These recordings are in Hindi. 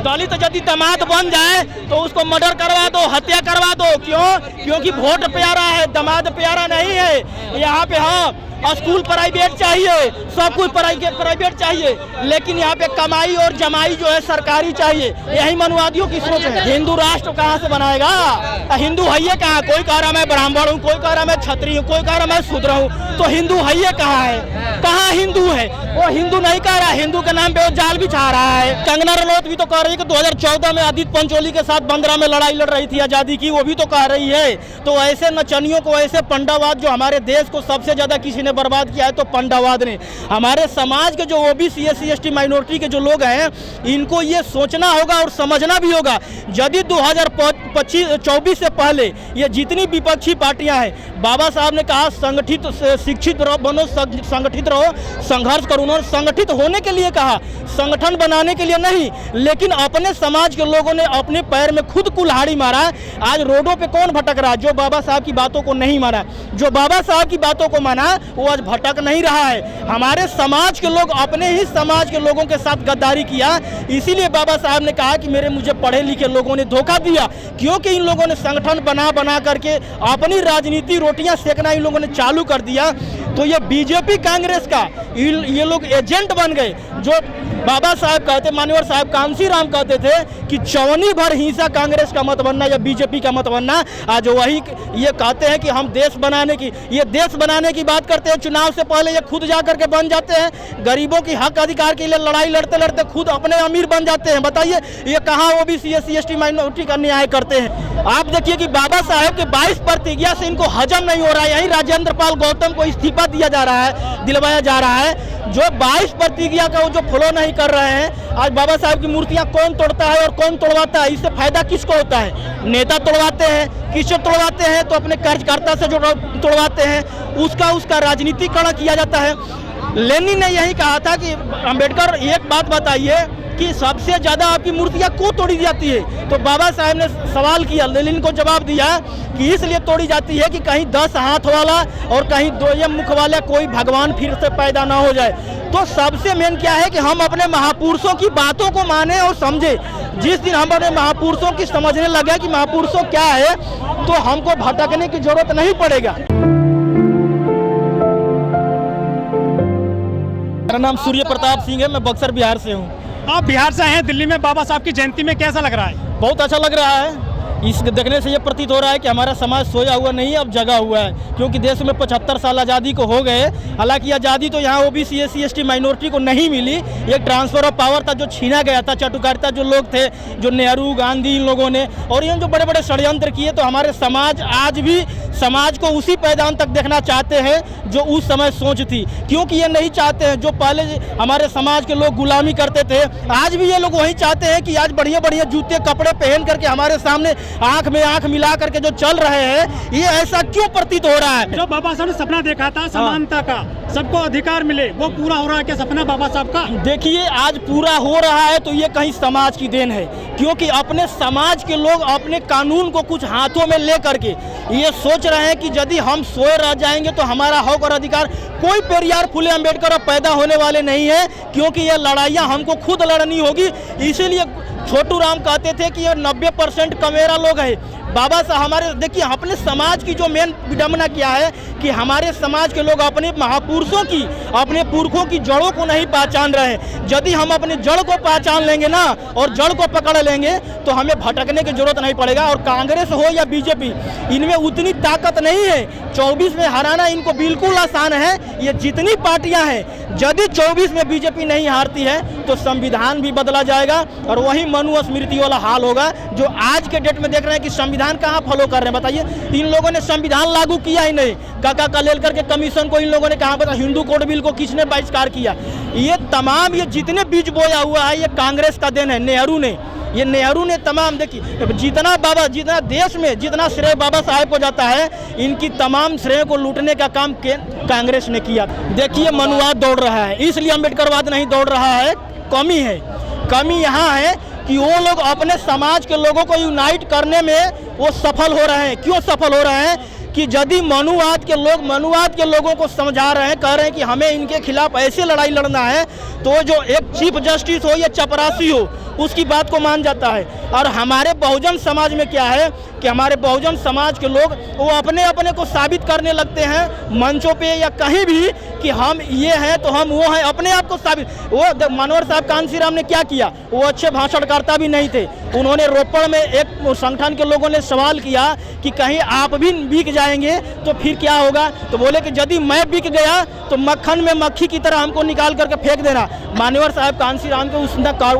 दलित यदि दामाद बन जाए तो उसको मर्डर करवा दो, हत्या करवा दो। क्यों? क्योंकि वोट प्यारा है, दामाद प्यारा नहीं है। यहाँ पे हाँ स्कूल प्राइवेट चाहिए, सब कुछ प्राइवेट चाहिए, लेकिन यहाँ पे कमाई और जमाई जो है सरकारी चाहिए। यही मनुवादियों की सोच है। हिंदू राष्ट्र कहाँ से बनाएगा? हिंदू है ये कहाँ? कोई कह रहा मैं ब्राह्मण हूँ, कोई कह रहा मैं क्षत्रिय हूँ, कोई कह रहा मैं शूद्र हूँ, तो हिंदू है ये कहाँ है? कहाँ हिंदू है? वो हिंदू नहीं कह रहा, हिंदू के नाम पे वो जाल बिछा रहा है। कंगना रनौत भी तो कह रही है कि 2014 में आदित्य पंचोली के साथ बंदरा में लड़ाई लड़ रही थी आजादी की, वो भी तो कह रही है। तो ऐसे नचनियों को, ऐसे पंडावाद, जो हमारे देश को सबसे ज्यादा किसी ने बर्बाद किया है तो पंडावाद ने। हमारे समाज के जो ओबीसी SC ST माइनॉरिटी के जो लोग हैं, इनको ये सोचना होगा और समझना भी होगा। यदि 2024 से पहले ये जितनी विपक्षी पार्टियां हैं, बाबा साहब ने कहा संगठित शिक्षित रहो, बनो संगठित रहो, संघर्ष करो। उन्होंने संगठित होने के लिए कहा, संगठन बनाने के लिए नहीं। लेकिन अपने समाज के लोगों ने अपने पैर में खुद कुल्हाड़ी मारा। आज रोडों पे कौन भटक रहा है? जो बाबा साहब की बातों को नहीं माना, जो बाबा साहब की बातों को माना, वो आज भटक नहीं रहा है। हमारे समाज के लोग अपने ही समाज के लोगों के साथ गद्दारी किया, इसीलिए बाबा साहब ने कहा कि मुझे पढ़े लिखे लोगों ने धोखा दिया। क्योंकि इन लोगों ने संगठन बना करके अपनी राजनीति रोटियां सेकना इन लोगों ने चालू कर दिया। तो ये बीजेपी कांग्रेस का ये लोग एजेंट बन गए। जो बाबा साहब कहते, मान्यवर साहब कांसी राम कहते थे कि चवनी भर हिंसा कांग्रेस का मत बनना या बीजेपी का मत बनना, आज वही ये कहते हैं कि हम देश बनाने की बात करते हैं। चुनाव से पहले ये खुद जा करके बन जाते हैं, गरीबों की हक अधिकार के लिए लड़ाई लड़ते लड़ते खुद अपने अमीर बन जाते हैं। बताइए ये कहाँ ओबीसी SC ST माइनॉरिटी का न्याय करते हैं? आप देखिए कि बाबा साहब के 22 प्रतिज्ञा से इनको हजम नहीं हो रहा है। यही राजेंद्र पाल गौतम को इस्तीफा दिलवाया जा रहा है। जो 22 प्रतिज्ञा का वो जो फॉलो नहीं कर रहे हैं। आज बाबा साहब की मूर्तियां कौन तोड़ता है और कौन तोड़वाता है? इससे फायदा किसको होता है? नेता तोड़वाते हैं। किससे तोड़वाते हैं? तो अपने कार्यकर्ता से जो तोड़वाते हैं, उसका राजनीतिकरण किया जाता है। लेनिन ने यही कहा था कि अंबेडकर, एक बात बताइए कि सबसे ज्यादा आपकी मूर्तियां क्यों तोड़ी जाती है? तो बाबा साहब ने सवाल किया, लेनिन को जवाब दिया कि इसलिए तोड़ी जाती है कि कहीं 10 हाथ वाला और कहीं 2 मुख वाला कोई भगवान फिर से पैदा ना हो जाए। तो सबसे मेन क्या है कि हम अपने महापुरुषों की बातों को माने और समझे। जिस दिन हम अपने महापुरुषों की समझने लगे कि महापुरुषों क्या है, तो हमको भटकने की जरूरत नहीं पड़ेगा। मेरा नाम सूर्य प्रताप सिंह है, मैं बक्सर बिहार से हूँ। आप बिहार से हैं, दिल्ली में बाबा साहब की जयंती में कैसा लग रहा है? बहुत अच्छा लग रहा है। इस देखने से ये प्रतीत हो रहा है कि हमारा समाज सोया हुआ नहीं है, अब जगा हुआ है। क्योंकि देश में 75 साल आज़ादी को हो गए। हालांकि आज़ादी तो यहाँ ओबीसी SC ST माइनॉरिटी को नहीं मिली। ये ट्रांसफर ऑफ पावर था जो छीना गया था। चटुकारिता जो लोग थे, जो नेहरू गांधी इन लोगों ने, और इन जो बड़े बड़े षड्यंत्र किए, तो हमारे समाज आज भी समाज को उसी पैदान तक देखना चाहते हैं जो उस समय सोच थी। क्योंकि ये नहीं चाहते हैं जो पहले हमारे समाज के लोग गुलामी करते थे, आज भी ये लोग वही चाहते हैं कि आज बढ़िया बढ़िया जूते कपड़े पहन करके हमारे सामने आंख में आंख मिला करके जो चल रहे हैं। ये ऐसा क्यों प्रतीत हो रहा है? जो बाबा साहब ने सपना देखा था समानता का, सबको अधिकार मिले, वो पूरा हो रहा है क्या सपना बाबा साहब का? देखिए आज पूरा हो रहा है तो ये कहीं समाज की देन है। क्योंकि अपने समाज के लोग अपने कानून को कुछ हाथों में ले करके ये सोच रहे हैं कि यदि हम सोए रह जाएंगे तो हमारा हक और अधिकार, कोई पेरियार फुले अम्बेडकर अब पैदा होने वाले नहीं है। क्योंकि ये लड़ाइयाँ हमको खुद लड़नी होगी। इसीलिए छोटू राम कहते थे कि ये 90% कमेरा लोग हैं। बाबा साहब हमारे, देखिए अपने समाज की जो मेन विडंबना क्या है कि हमारे समाज के लोग अपने महापुरुषों की, अपने पुरखों की जड़ों को नहीं पहचान रहे हैं। यदि हम अपनी जड़ को पहचान लेंगे ना और जड़ को पकड़ लेंगे तो हमें भटकने की जरूरत नहीं पड़ेगा। और कांग्रेस हो या बीजेपी, इनमें उतनी ताकत नहीं है। 24 में हराना इनको बिल्कुल आसान है। ये जितनी पार्टियां हैं, यदि 24 में बीजेपी नहीं हारती है तो संविधान भी बदला जाएगा और वही मनुस्मृति वाला हाल होगा जो आज के डेट में देख रहे हैं कि संविधान कहाँ फॉलो कर रहे हैं। बताइए, इन लोगों ने संविधान लागू किया ही नहीं। काका कलेलकर के कमीशन को इन लोगों ने कहा, पता हिंदू कोड बिल को किसने बहिष्कार किया? ये तमाम ये जितने बीज बोया हुआ है ये कांग्रेस का देन है, नेहरू ने तमाम, देखिए जितना देश में जितना श्रेय बाबा साहेब को जाता है, इनकी तमाम श्रेय को लूटने का काम कांग्रेस ने किया। देखिए मनुवाद दौड़ रहा है, इसलिए अम्बेडकरवाद नहीं दौड़ रहा है। कमी यहाँ है कि वो लोग अपने समाज के लोगों को यूनाइट करने में वो सफल हो रहे हैं। क्यों सफल हो रहे हैं? कि यदि मनुवाद के लोगों को समझा रहे हैं, कह रहे हैं कि हमें इनके खिलाफ ऐसे लड़ाई लड़ना है, तो जो एक चीफ जस्टिस हो या चपरासी हो, उसकी बात को मान जाता है। और हमारे बहुजन समाज में क्या है कि हमारे बहुजन समाज के लोग वो अपने अपने को साबित करने लगते हैं मंचों पे या कहीं भी कि हम ये हैं तो हम वो हैं, अपने आप को साबित। वो मनोहर साहब कांशीराम ने क्या किया, वो अच्छे भाषणकर्ता भी नहीं थे। उन्होंने रोपड़ में एक संगठन के लोगों ने सवाल किया कि कहीं आप भी बिक जाएंगे तो फिर क्या होगा, तो बोले कि यदि मैं बिक गया तो मक्खन में मक्खी की तरह हमको निकाल करके फेंक देना। मनोहर साहब कांशीराम के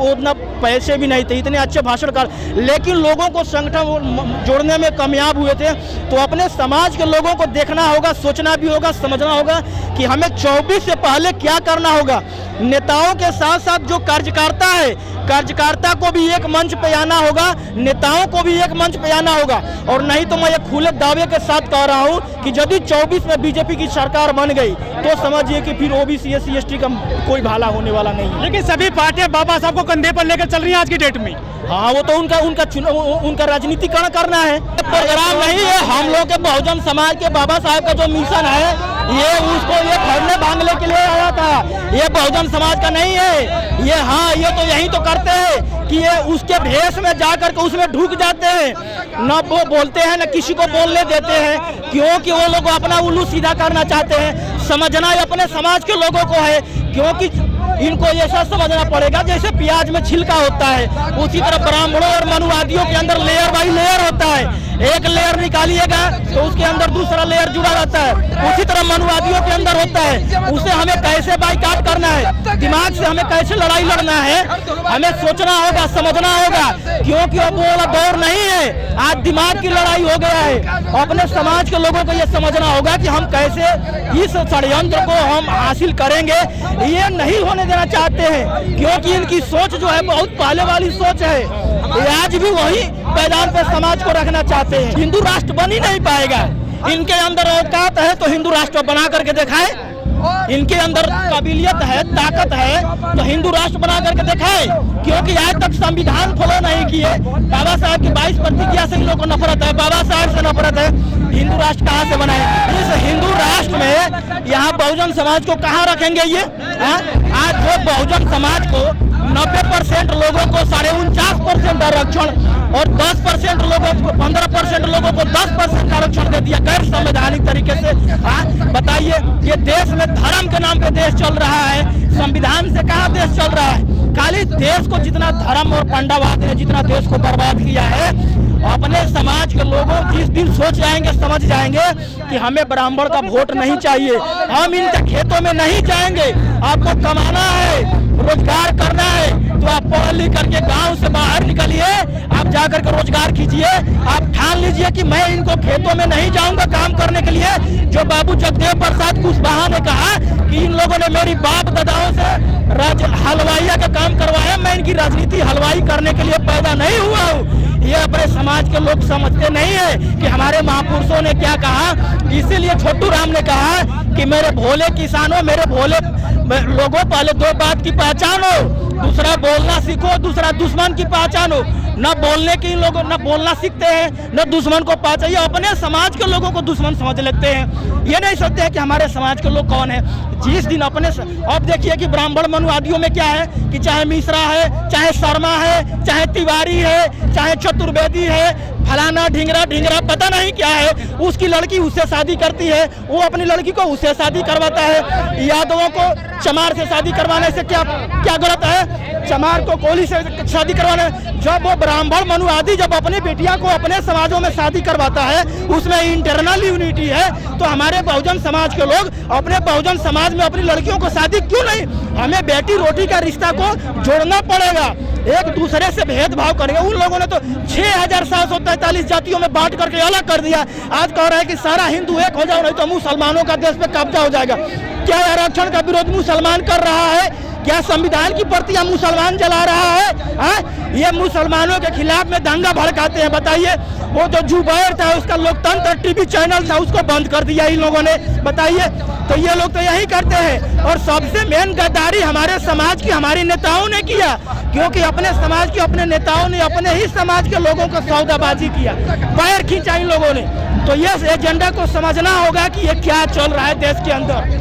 उतना पैसे भी नहीं थे, इतने अच्छे भाषणकार, लेकिन लोगों को संगठन जोड़ने में कामयाब हुए थे। तो अपने समाज के लोगों को देखना होगा, सोचना भी होगा, समझना होगा कि हमें 24 से पहले क्या करना होगा। नेताओं के साथ साथ जो कार्यकर्ता है, कार्यकर्ता को भी एक मंच पे आना होगा, नेताओं को भी एक मंच पे आना होगा। और नहीं तो मैं ये खुले दावे के साथ कह रहा हूँ कि यदि 24 में बीजेपी की सरकार बन गई तो समझिए कि फिर ओबीसी SC ST का कोई भला होने वाला नहीं है। लेकिन सभी पार्टियां बाबा साहब को कंधे पर लेकर चल रही हैं आज की डेट में। हाँ, वो तो उनका राजनीतिकरण करना है, प्रोग्राम नहीं है। हम लोग के बहुजन समाज के बाबा साहब का जो मिशन है ये उसको ये भरने भांगने के लिए आया था, ये बहुजन समाज का नहीं है। ये हाँ, ये तो यही तो करते हैं कि ये उसके भेष में जाकर के उसमें ढुक जाते हैं, न वो बोलते हैं न किसी को बोलने देते हैं, क्योंकि वो लोग अपना उल्लू सीधा करना चाहते हैं। समझना अपने समाज के लोगों को है, क्योंकि इनको ऐसा समझना पड़ेगा जैसे प्याज में छिलका होता है, उसी तरह ब्राह्मणों और मनुवादियों के अंदर लेयर बाई लेयर होता है। एक लेयर निकालिएगा तो उसके अंदर दूसरा लेयर जुड़ा रहता है, उसी तरह मनुवादियों के अंदर होता है। उसे हमें कैसे बाइकाट करना है, दिमाग से हमें कैसे लड़ाई लड़ना है, हमें सोचना होगा, समझना होगा, क्योंकि अब वो वाला दौर नहीं है। आज दिमाग की लड़ाई हो गया है। अपने समाज के लोगों को ये समझना होगा कि हम कैसे इस षड्यंत्र को हम हासिल करेंगे। ये नहीं होने देना चाहते हैं, क्योंकि इनकी सोच जो है बहुत पहले वाली सोच है। आज भी वही पैदान पे समाज को रखना चाहते हैं। हिंदू राष्ट्र बन ही नहीं पाएगा। इनके अंदर औकात है तो हिंदू राष्ट्र बना करके दिखाए, इनके अंदर काबिलियत है, ताकत है तो हिंदू राष्ट्र बना करके दिखाए। क्योंकि आज तक संविधान फॉलो नहीं किए। बाबा साहब की 22 प्रतिज्ञा से इन लोगों को नफरत है, बाबा साहब से नफरत है। हिंदू राष्ट्र कहाँ से बनाए? इस हिंदू राष्ट्र में यहाँ बहुजन समाज को कहाँ रखेंगे ये? आज वो बहुजन समाज को 90% लोगों को 49.5% आरक्षण और 10% लोगों को 15% लोगों को 10% आरक्षण दे दिया गैर संवैधानिक तरीके से। बताइए, ये देश में धर्म के नाम पे देश चल रहा है, संविधान से कहाँ देश चल रहा है? खाली देश को जितना धर्म और पंडावाद ने जितना देश को बर्बाद किया है, अपने समाज के लोगों जिस दिन सोच जाएंगे, समझ जाएंगे कि हमें ब्राह्मण का वोट नहीं चाहिए, हम इनके खेतों में नहीं जाएंगे। आपको कमाना है, रोजगार करना है तो आप पढ़ लिख करके गांव से बाहर निकलिए, आप जाकर के रोजगार कीजिए। आप ठान लीजिए कि मैं इनको खेतों में नहीं जाऊंगा काम करने के लिए। जो बाबू जगदेव प्रसाद कुशवाहा ने कहा कि इन लोगों ने मेरी बाप दादाओं से हलवाइया का काम करवाया, मैं इनकी राजनीति हलवाई करने के लिए पैदा नहीं हुआ हूँ। ये अपने समाज के लोग समझते नहीं है कि हमारे महापुरुषों ने क्या कहा। इसीलिए छोटू राम ने कहा कि मेरे भोले किसानों, मेरे भोले लोगों, पहले 2 बात की पहचान हो, दूसरा बोलना सीखो, दूसरा दुश्मन की पहचान हो। न बोलने की लोग न बोलना सीखते हैं, न दुश्मन को पहचान। ये अपने समाज के लोगों को दुश्मन समझ लेते हैं। ये नहीं सोचते हैं कि हमारे समाज के लोग कौन है। जिस दिन अपने अब देखिए कि ब्राह्मण मनुवादियों में क्या है कि चाहे मिश्रा है, चाहे शर्मा है, चाहे तिवारी है, चाहे चतुर्वेदी है, फलाना ढिंगरा पता नहीं क्या है, उसकी लड़की उससे शादी करती है, वो अपनी लड़की को उससे शादी करवाता है। यादवों को चमार से शादी करवाने से क्या गलत है? चमार को कोली से शादी करवाने। जब वो ब्राह्मण मनुवादी जब अपनी बेटियां को अपने समाजों में शादी करवाता है, उसमें इंटरनल यूनिटी है, तो हमारे बहुजन समाज के लोग अपने बहुजन समाज में अपनी लड़कियों को शादी क्यों नहीं? हमें बेटी रोटी का रिश्ता को जोड़ना पड़ेगा, एक दूसरे से भेदभाव करेंगे। उन लोगों ने तो 6743 जातियों में बांट करके अलग कर दिया। आज कह रहा है कि सारा हिंदू एक हो जाओ, नहीं तो मुसलमानों का देश पे कब्जा हो जाएगा। क्या आरक्षण का विरोध मुसलमान कर रहा है? क्या संविधान की प्रतियां मुसलमान जला रहा है? ये मुसलमानों के खिलाफ में दंगा भड़काते हैं। बताइए, वो जो जुबैर था उसका लोकतंत्र टीवी चैनल था, उसको बंद कर दिया इन लोगों ने। बताइए, तो ये लोग तो यही करते हैं। और सबसे मेन गद्दारी हमारे समाज की हमारे नेताओं ने किया, क्योंकि अपने समाज के अपने नेताओं ने अपने ही समाज के लोगों को सौदाबाजी किया, पैर खींचा इन लोगों ने। तो ये एजेंडा को समझना होगा कि ये क्या चल रहा है देश के अंदर।